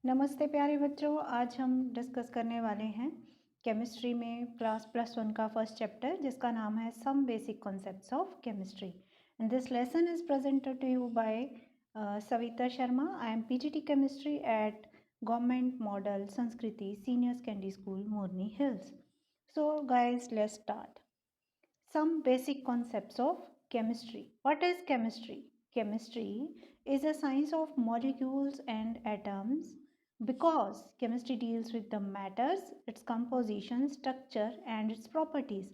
नमस्ते प्यारे बच्चों। आज हम डिस्कस करने वाले हैं केमिस्ट्री में क्लास +1 का फर्स्ट चैप्टर जिसका नाम है some basic concepts of chemistry. And this lesson is presented to you by Savita Sharma. I am PGT chemistry at government model Sanskriti senior secondary school Morni hills. So guys, let's start. Some basic concepts of chemistry. What is chemistry? Chemistry is a science of molecules and atoms because chemistry deals with the matters, its composition, structure and its properties.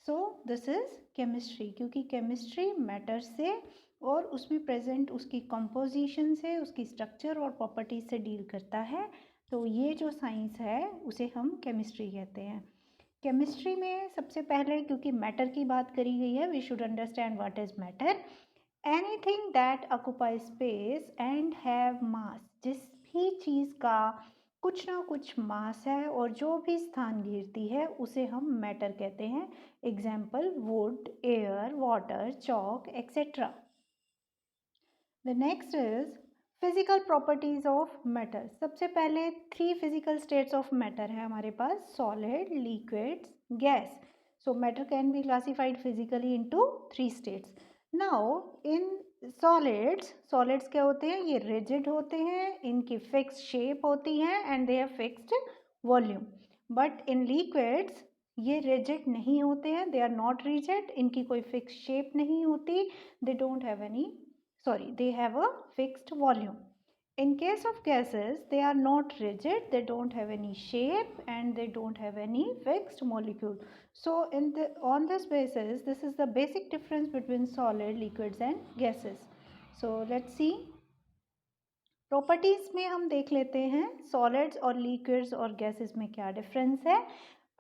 So this is chemistry क्योंकि chemistry matter से और उसमें present उसकी composition से, उसकी structure और properties से deal करता है। तो ये जो science है उसे हम chemistry कहते हैं। केमिस्ट्री में सबसे पहले क्योंकि मैटर की बात करी गई है, we should understand what is matter. Anything that occupy space and have mass, जिस भी चीज़ का कुछ ना कुछ मास है और जो भी स्थान घेरती है उसे हम मैटर कहते हैं। Example wood, air, water, chalk etcetera. The next is physical properties of matter. सबसे पहले 3 फिजिकल स्टेट्स ऑफ मैटर है हमारे पास, solid, liquids, gas. So matter can be classified physically into 3 states. Now in solids क्या होते हैं? ये rigid होते हैं, इनकी फिक्स्ड शेप होती है and they have fixed volume. But in liquids ये रिजिड नहीं होते हैं, दे आर नॉट रिजिड, इनकी कोई फिक्स शेप नहीं होती, they don't have any they have a fixed volume. In case of gases, they are not rigid, they don't have any shape and they don't have any fixed molecule. So on this basis, this is the basic difference between solid, liquids and gases. So let's see. Properties में हम देख लेते हैं solids और liquids और gases में क्या difference है।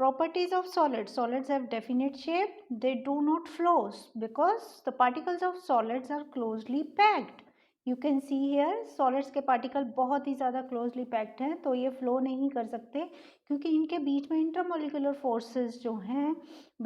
Properties of solids have definite shape, they do not flows because the particles of solids are closely packed. You can see here solids के particle बहुत ही ज़्यादा closely packed हैं, तो ये flow नहीं कर सकते क्योंकि इनके बीच में intermolecular forces जो हैं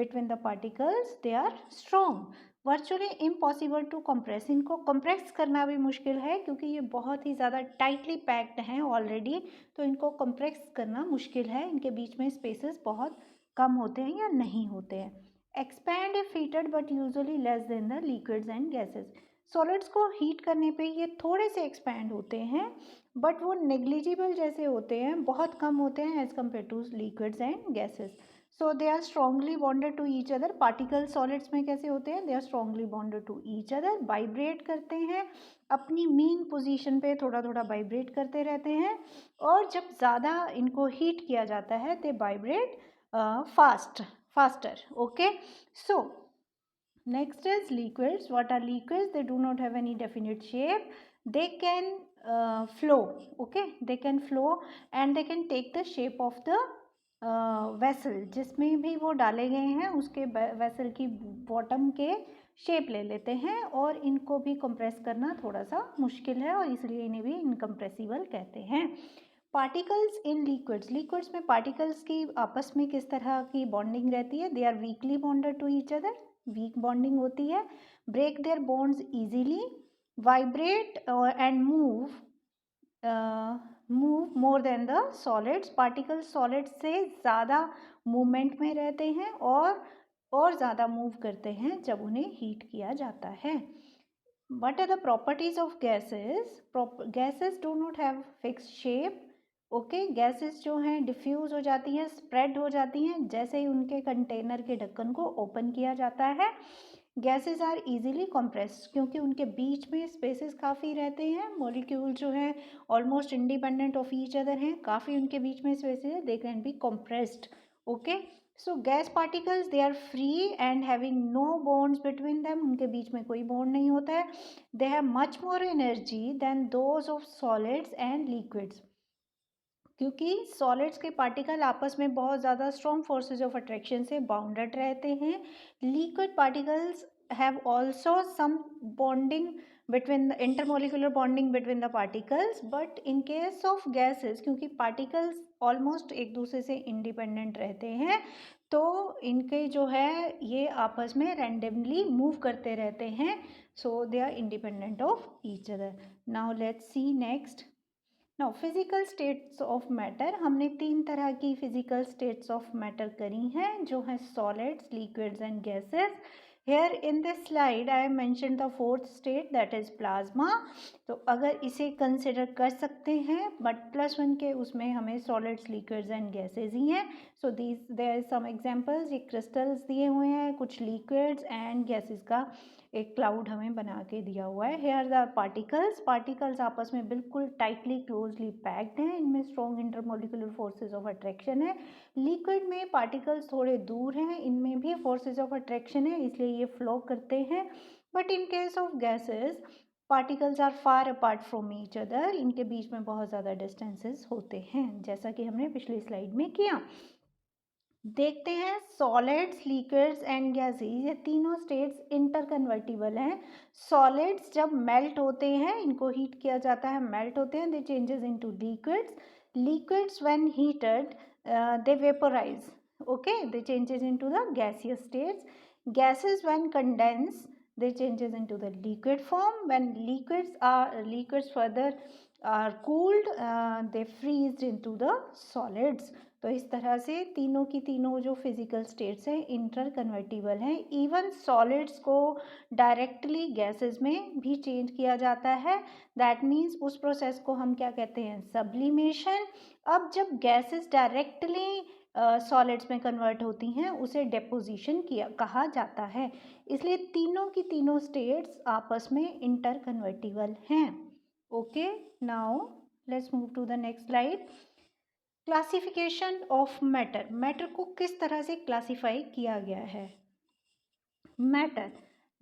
between the particles they are strong. Virtually impossible to compress, इनको कंप्रेस करना भी मुश्किल है क्योंकि ये बहुत ही ज़्यादा टाइटली पैक्ड हैं ऑलरेडी, तो इनको कंप्रेस करना मुश्किल है, इनके बीच में स्पेसेस बहुत कम होते हैं या नहीं होते हैं. Expand if heated but usually less than the liquids and gases. Solids को हीट करने पे ये थोड़े से एक्सपैंड होते हैं बट वो नेग्लिजिबल जैसे होते हैं, बहुत कम होते हैं as compare to liquids and gases. So they are strongly bonded to each other. Particle solids में कैसे होते हैं? They are strongly bonded to each other, vibrate करते हैं, अपनी मीन पोजीशन पे थोड़ा थोड़ा वाइब्रेट करते रहते हैं और जब ज़्यादा इनको हीट किया जाता है they vibrate faster. Okay, so next is liquids. What are liquids? They do not have any definite shape. They can flow. Okay, they can flow and they can take the shape of the vessel. जिसमें भी वो डाले गए हैं उसके vessel की bottom के shape ले लेते हैं और इनको भी कंप्रेस करना थोड़ा सा मुश्किल है और इसलिए इन्हें भी इनकम्प्रेसिबल कहते हैं. पार्टिकल्स इन लिक्विड्स में पार्टिकल्स की आपस में किस तरह की बॉन्डिंग रहती है? They are weakly bonded to each other, weak bonding होती है. Break their bonds easily, vibrate and move more than the solids. Particles solids से ज़्यादा मूवमेंट में रहते हैं और ज़्यादा मूव करते हैं जब उन्हें हीट किया जाता है. What are the properties of gases? Gases do not have fixed shape. Okay, gases जो हैं डिफ्यूज़ हो जाती हैं, स्प्रेड हो जाती हैं जैसे ही उनके कंटेनर के ढक्कन को ओपन किया जाता है. गैसेस आर इजीली कंप्रेस्ड क्योंकि उनके बीच में स्पेसेस काफ़ी रहते हैं, मॉलिक्यूल जो हैं almost independent of each other हैं, काफ़ी उनके बीच में स्पेसेस है, they can be compressed. Okay, so gas particles they are free and having no bonds between them, उनके बीच में कोई बॉन्ड नहीं होता है. They have much more energy than those of solids and liquids. क्योंकि सॉलिड्स के पार्टिकल आपस में बहुत ज़्यादा स्ट्रॉन्ग फोर्सेज ऑफ अट्रैक्शन से बाउंडेड रहते हैं. Liquid particles have also some bonding between the intermolecular bonding between the particles, but in case of gases क्योंकि particles almost एक दूसरे से independent रहते हैं तो इनके जो है ये आपस में randomly move करते रहते हैं, so they are independent of each other. Now let's see next. Now physical states of matter, हमने 3 तरह की फिजिकल स्टेट्स ऑफ मैटर करी हैं जो हैं solids, liquids and gases. Here in this slide I have mentioned the fourth state, that is plasma. तो अगर इसे कंसिडर कर सकते हैं बट +1 के उसमें हमें सॉलिड्स, लिक्विड्स एंड गैसेज ही हैं. So these there some examples, ये क्रिस्टल्स दिए हुए हैं, कुछ लिक्विड्स एंड गैसेज का एक क्लाउड हमें बना के दिया हुआ है. हेयर द पार्टिकल्स, पार्टिकल्स आपस में बिल्कुल टाइटली क्लोजली पैक्ड हैं, इनमें strong intermolecular forces of attraction है. लिक्विड में पार्टिकल्स थोड़े दूर हैं, इनमें भी फोर्सेज ऑफ अट्रैक्शन है, इसलिए ये फ्लो करते हैं. But in case of gases particles are far apart from each other, इनके बीच में बहुत ज़्यादा डिस्टेंसेस होते हैं, जैसा कि हमने पिछली स्लाइड में किया. देखते हैं सॉलिड्स, लिक्विड्स एंड गैसेस, ये तीनों स्टेट्स इंटरकन्वर्टिबल हैं. सॉलिड्स जब मेल्ट होते हैं, इनको हीट किया जाता है, मेल्ट होते हैं, they changes into liquids. Liquids when heated they vaporize, okay, they changes into the gaseous states. Gases when condensed, they changes into the liquid form. When liquids further are cooled, they freeze into the solids. तो इस तरह से तीनों की तीनों जो physical states हैं inter convertible हैं. इवन सॉलिड्स को डायरेक्टली गैसेस में भी चेंज किया जाता है. दैट मीन्स उस प्रोसेस को हम क्या कहते हैं, सब्लिमेशन. अब जब गैसेस डायरेक्टली सॉलिड्स में कन्वर्ट होती हैं उसे डेपोजिशन कहा जाता है. इसलिए तीनों की तीनों स्टेट्स आपस में इंटर कन्वर्टिबल हैं. Okay, now let's move to the next slide. Classification of matter, matter को किस तरह से क्लासिफाई किया गया है. Matter,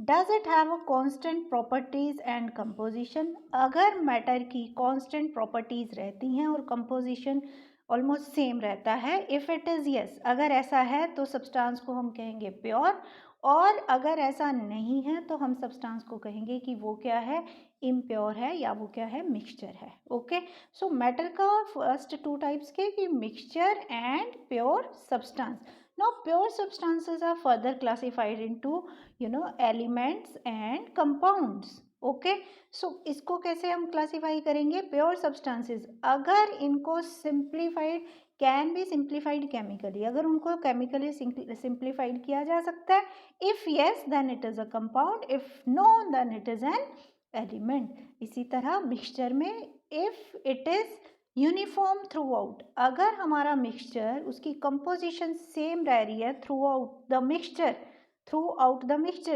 does it have a constant properties and composition. अगर मैटर की कांस्टेंट प्रॉपर्टीज रहती हैं और कंपोजिशन ऑलमोस्ट सेम रहता है, इफ इट इज यस, अगर ऐसा है तो सब्सटेंस को हम कहेंगे प्योर, और अगर ऐसा नहीं है तो हम सब्सटेंस को कहेंगे कि वो क्या है, इम्प्योर है, या वो क्या है, मिक्सचर है. ओके, सो मैटर का फर्स्ट 2 टाइप्स के कि mixture and pure substance. Now pure substances are further classified into elements and compounds. Okay, so इसको कैसे हम क्लासीफाई करेंगे. प्योर सब्सटेंसेस अगर इनको simplified, can be simplified chemically, अगर उनको केमिकली सिंप्लीफाइड किया जा सकता है, if yes then it is a compound, if no then it is an element. इसी तरह मिक्सचर में if it is uniform throughout, अगर हमारा मिक्सचर उसकी कंपोजिशन सेम रह रही है थ्रू आउट द मिक्सचर,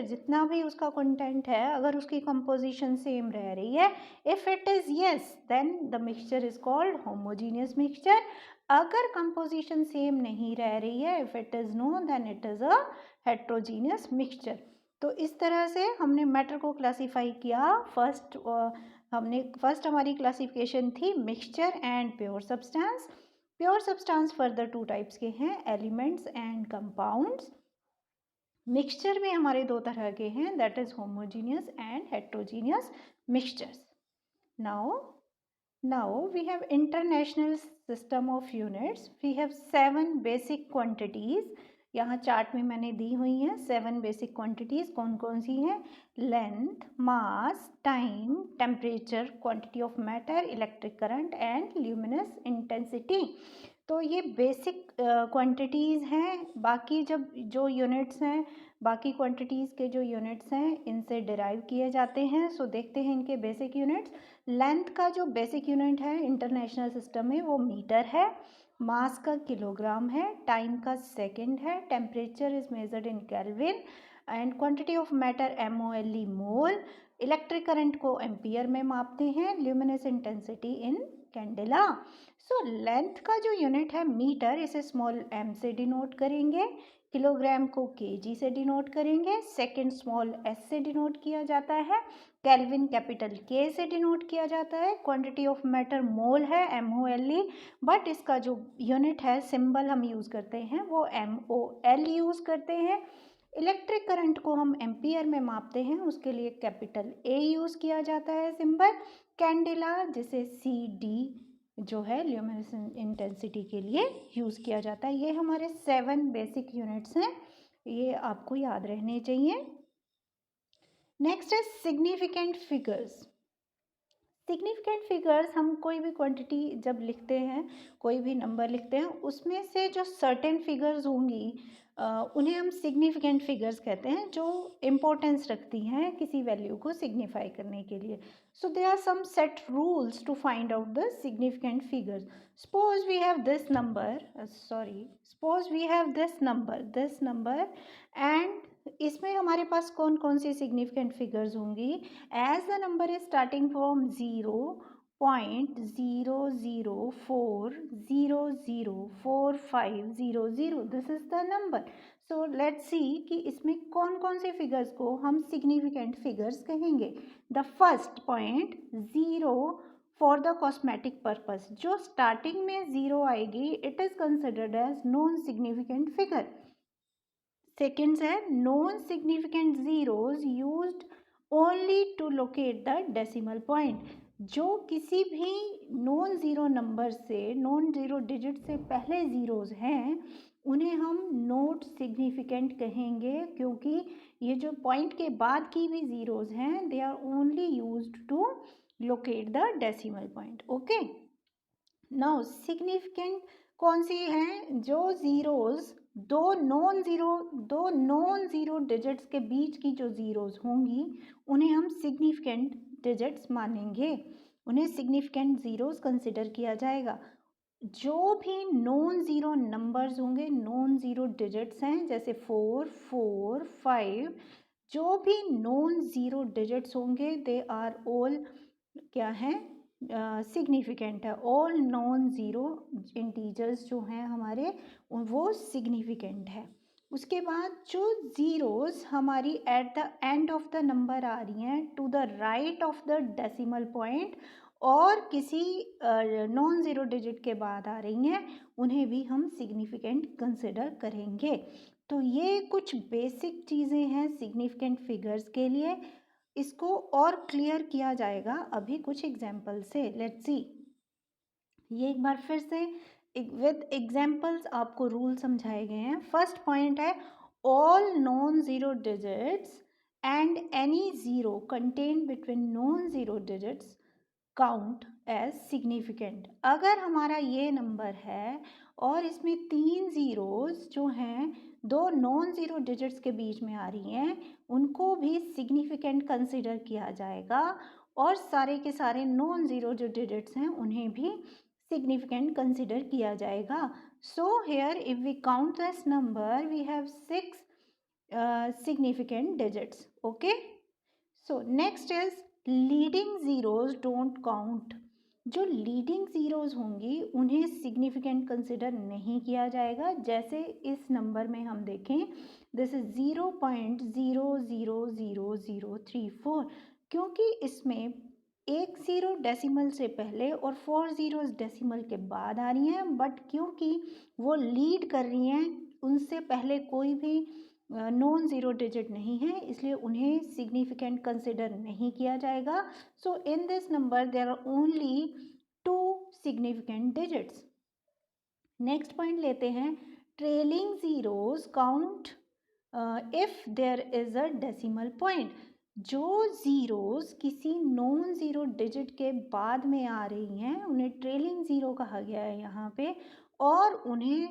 जितना भी उसका कंटेंट है, अगर उसकी कंपोजिशन सेम रह रही है, if it is yes then the mixture is called homogeneous mixture. अगर कंपोजिशन सेम नहीं रह रही है, if it is no then it is a heterogeneous mixture. तो इस तरह से हमने मैटर को क्लासीफाई किया. फर्स्ट हमारी क्लासिफिकेशन थी mixture and pure substance. Pure substance further 2 types के हैं, एलिमेंट्स एंड कंपाउंड्स. मिक्सचर में हमारे 2 तरह के हैं, that is homogeneous and heterogeneous mixtures. Now we have international system of units. We have 7 basic quantities. यहाँ चार्ट में मैंने दी हुई हैं 7 बेसिक क्वांटिटीज. कौन कौन सी हैं, length, mass, time, temperature, quantity of matter, electric current and luminous intensity. तो ये बेसिक क्वांटिटीज़ हैं. बाकी जो यूनिट्स हैं, बाकी क्वांटिटीज़ के जो यूनिट्स हैं इनसे डिराइव किए जाते हैं. सो देखते हैं इनके बेसिक यूनिट्स. लेंथ का जो बेसिक यूनिट है इंटरनेशनल सिस्टम में वो मीटर है. मास का किलोग्राम है. टाइम का सेकेंड है. Temperature is measured in kelvin and quantity of matter MOLE mole. Electric current को एम्पियर में मापते हैं. Luminous intensity in candela. So length का जो यूनिट है मीटर, इसे स्मॉल m से डिनोट करेंगे. किलोग्राम को kg से डिनोट करेंगे. सेकेंड स्मॉल s से डिनोट किया जाता है. केल्विन कैपिटल K से डिनोट किया जाता है. क्वांटिटी ऑफ मैटर मोल है MOLE, बट इसका जो यूनिट है, सिंबल हम यूज़ करते हैं वो MOL यूज़ करते हैं. इलेक्ट्रिक करंट को हम एम्पियर में मापते हैं, उसके लिए कैपिटल A यूज़ किया जाता है सिंबल. कैंडेला जिसे CD जो है ल्यूमिनस इंटेंसिटी के लिए यूज़ किया जाता है. ये हमारे 7 बेसिक यूनिट्स हैं, ये आपको याद रहने चाहिए. नेक्स्ट है सिग्निफिकेंट फिगर्स. सिग्निफिकेंट फिगर्स, हम कोई भी क्वांटिटी जब लिखते हैं, कोई भी नंबर लिखते हैं, उसमें से जो सर्टेन फिगर्स होंगी उन्हें हम सिग्निफिकेंट फिगर्स कहते हैं, जो इम्पोर्टेंस रखती हैं किसी वैल्यू को सिग्निफाई करने के लिए. So there are some set rules to find out the significant figures. Suppose we have this number, suppose we have this number and इसमें हमारे पास कौन कौन सी सिग्निफिकेंट फिगर्स होंगी. As the number is starting from 0.004004500, this is the number. So let's see कि इसमें कौन कौन से फिगर्स को हम सिग्निफिकेंट फिगर्स कहेंगे. The first point 0 for the cosmetic purpose. जो स्टार्टिंग में 0 आएगी it is considered as non significant figure. Second है non significant zeros used only to locate the decimal point. जो किसी भी नॉन ज़ीरो नंबर से, non zero digit से पहले ज़ीरोज़ हैं, उन्हें हम नॉट सिग्निफिकेंट कहेंगे, क्योंकि ये जो पॉइंट के बाद की भी ज़ीरोज़ हैं they are only used to locate the decimal point. Okay, now significant कौन सी हैं. जो ज़ीरोज़ दो नॉन ज़ीरो डिजिट्स के बीच की जो ज़ीरोज़ होंगी उन्हें हम सिग्निफिकेंट डिजिट्स मानेंगे, उन्हें सिग्निफिकेंट ज़ीरोज़ कंसिडर किया जाएगा. जो भी नॉन ज़ीरो नंबर्स होंगे, नॉन ज़ीरो डिजिट्स हैं, जैसे 4, 4, 5, जो भी नॉन ज़ीरो डिजिट्स होंगे दे आर ऑल क्या हैं, सिग्निफिकेंट है. ऑल नॉन ज़ीरो इंटीजर्स जो हैं हमारे वो सिग्निफिकेंट है. उसके बाद जो ज़ीरोज़ हमारी at the end of the number आ रही हैं to the right of the decimal point और किसी नॉन ज़ीरो डिजिट के बाद आ रही हैं, उन्हें भी हम सिग्निफिकेंट कंसिडर करेंगे. तो ये कुछ बेसिक चीज़ें हैं सिग्निफिकेंट फिगर्स के लिए. इसको और क्लियर किया जाएगा अभी कुछ एग्जाम्पल से. Let's see. ये एक बार फिर से विद एग्जाम्पल्स आपको रूल समझाए गए हैं. फर्स्ट पॉइंट है all non zero digits and any zero contain between non zero digits count as significant. अगर हमारा ये नंबर है और इसमें 3 ज़ीरोज़ जो हैं दो नॉन ज़ीरो डिजिट्स के बीच में आ रही हैं, उनको भी सिग्निफिकेंट कंसिडर किया जाएगा, और सारे के सारे नॉन ज़ीरो जो डिजिट्स हैं उन्हें भी सिग्निफिकेंट कंसिडर किया जाएगा. So here if we count this number we have 6 significant digits. Okay, so next is leading zeros don't count. जो लीडिंग ज़ीरोज़ होंगी उन्हें सिग्निफिकेंट कंसिडर नहीं किया जाएगा. जैसे इस नंबर में हम देखें दिस इज 0.000034, क्योंकि इसमें एक ज़ीरो डेसिमल से पहले और 4 ज़ीरोज़ डेसिमल के बाद आ रही हैं, बट क्योंकि वो लीड कर रही हैं, उनसे पहले कोई भी नॉन ज़ीरो डिजिट नहीं है, इसलिए उन्हें सिग्निफिकेंट कंसिडर नहीं किया जाएगा. So in this number there are only 2 significant digits. Next point लेते हैं trailing zeros count if there is a decimal point. जो ज़ीरोज़ किसी नॉन ज़ीरो डिजिट के बाद में आ रही हैं उन्हें ट्रेलिंग ज़ीरो कहा गया है यहाँ पे, और उन्हें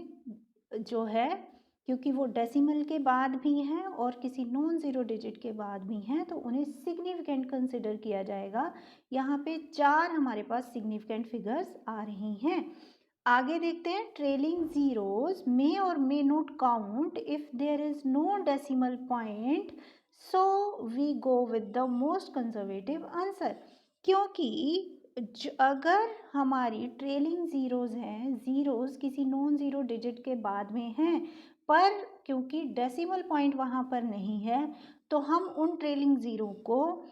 जो है क्योंकि वो डेसिमल के बाद भी हैं और किसी नॉन ज़ीरो डिजिट के बाद भी हैं, तो उन्हें सिग्निफिकेंट कंसिडर किया जाएगा. यहाँ पे 4 हमारे पास सिग्निफिकेंट फिगर्स आ रही हैं. आगे देखते हैं trailing zeros may or may not count if there is no decimal point, so we go with the most conservative answer. क्योंकि अगर हमारी ट्रेलिंग ज़ीरोज़ हैं, ज़ीरोज़ किसी नॉन ज़ीरो डिजिट के बाद में हैं, पर क्योंकि डेसिमल पॉइंट वहाँ पर नहीं है, तो हम उन ट्रेलिंग ज़ीरो को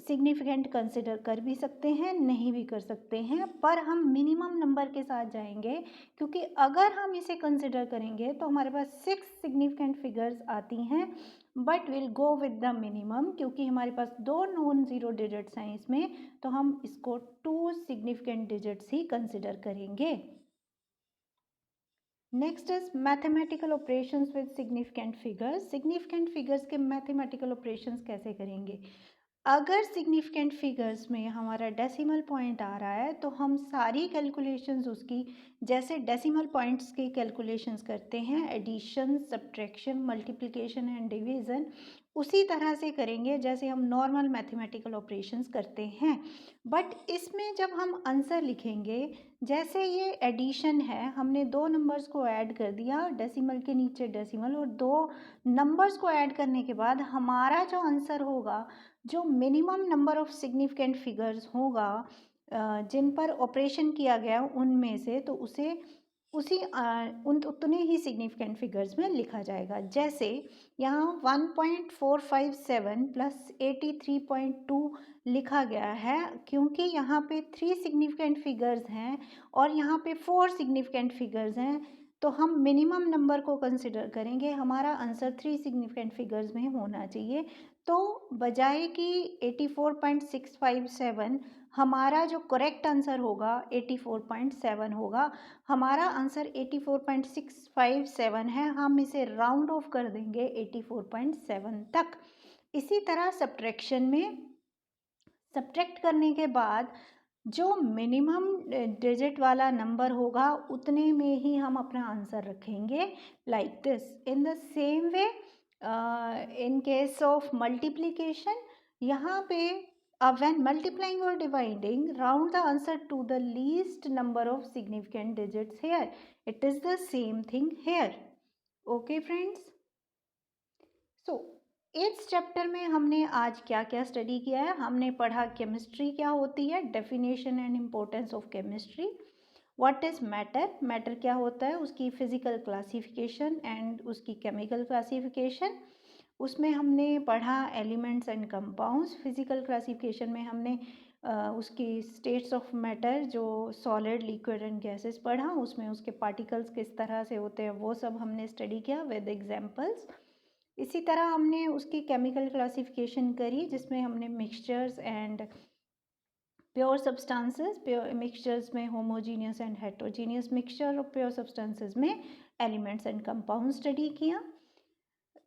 सिग्निफिकेंट कंसिडर कर भी सकते हैं, नहीं भी कर सकते हैं, पर हम मिनिमम नंबर के साथ जाएंगे, क्योंकि अगर हम इसे कंसिडर करेंगे तो हमारे पास 6 सिग्निफिकेंट फिगर्स आती हैं, but will go with the minimum. क्योंकि हमारे पास 2 नॉन ज़ीरो डिजिट्स हैं इसमें, तो हम इसको 2 सिग्निफिकेंट डिजिट्स ही कंसिडर करेंगे. Next is mathematical operations with significant figures. Significant figures के मैथमेटिकल ऑपरेशंस कैसे करेंगे. अगर सिग्निफिकेंट फिगर्स में हमारा डेसिमल पॉइंट आ रहा है तो हम सारी कैलकुलेशंस उसकी, जैसे डेसिमल पॉइंट्स की कैलकुलेशंस करते हैं, addition, subtraction, multiplication and division, उसी तरह से करेंगे जैसे हम नॉर्मल मैथमेटिकल ऑपरेशंस करते हैं। बट इसमें जब हम आंसर लिखेंगे, जैसे ये एडिशन है, हमने दो नंबर्स को ऐड कर दिया, डेसिमल के नीचे डेसिमल, और दो नंबर्स को ऐड करने के बाद हमारा जो आंसर होगा, जो minimum number of significant figures होगा जिन पर ऑपरेशन किया गया उनमें से, तो उसे उसी उतने ही सिग्निफिकेंट फिगर्स में लिखा जाएगा। जैसे यहाँ 1.457 प्लस 83.2 लिखा गया है, क्योंकि यहाँ पे 3 सिग्निफिकेंट फिगर्स हैं और यहाँ पे 4 सिग्निफिकेंट फिगर्स हैं, तो हम मिनिमम नंबर को कंसिडर करेंगे। हमारा आंसर 3 सिग्निफिकेंट फिगर्स में होना चाहिए। तो बजाय कि 84.657, हमारा जो करेक्ट आंसर होगा 84.7 होगा। हमारा आंसर 84.657 है, हम इसे राउंड ऑफ कर देंगे 84.7 तक। इसी तरह सब्ट्रैक्शन में, सब्ट्रैक्ट करने के बाद जो मिनिमम डिजिट वाला नंबर होगा उतने में ही हम अपना आंसर रखेंगे, like this. In the same way in case of multiplication, यहाँ पे when multiplying or dividing, round the answer to the least number of significant digits here. It is the same thing here. Okay friends, so इस chapter में हमने आज क्या क्या study किया है। हमने पढ़ा केमिस्ट्री क्या होती है, definition and importance of chemistry, what is matter, matter क्या होता है, उसकी फिजिकल क्लासिफिकेशन एंड उसकी केमिकल क्लासिफिकेशन। उसमें हमने पढ़ा elements and compounds. Physical classification में हमने उसकी स्टेट्स ऑफ मैटर, जो सॉलिड, लिक्विड एंड गैसेस पढ़ा, उसमें उसके पार्टिकल्स किस तरह से होते हैं वो सब हमने स्टडी किया विद एग्जांपल्स। इसी तरह हमने उसकी केमिकल क्लासिफिकेशन करी, जिसमें हमने mixtures and pure substances, pure mixtures में होमोजीनियस एंड हेट्रोजीनियस मिक्सचर, और प्योर सब्सटेंसेस में एलिमेंट्स एंड कंपाउंड स्टडी किया।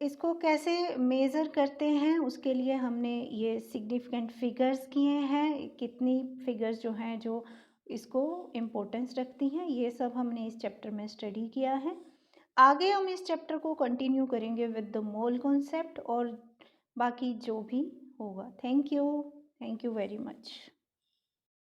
इसको कैसे मेज़र करते हैं उसके लिए हमने ये सिग्निफिकेंट फिगर्स किए हैं, कितनी फिगर्स जो हैं जो इसको इम्पोर्टेंस रखती हैं, ये सब हमने इस चैप्टर में स्टडी किया है। आगे हम इस चैप्टर को कंटिन्यू करेंगे विद द मोल कॉन्सेप्ट और बाकी जो भी होगा। Thank you very much.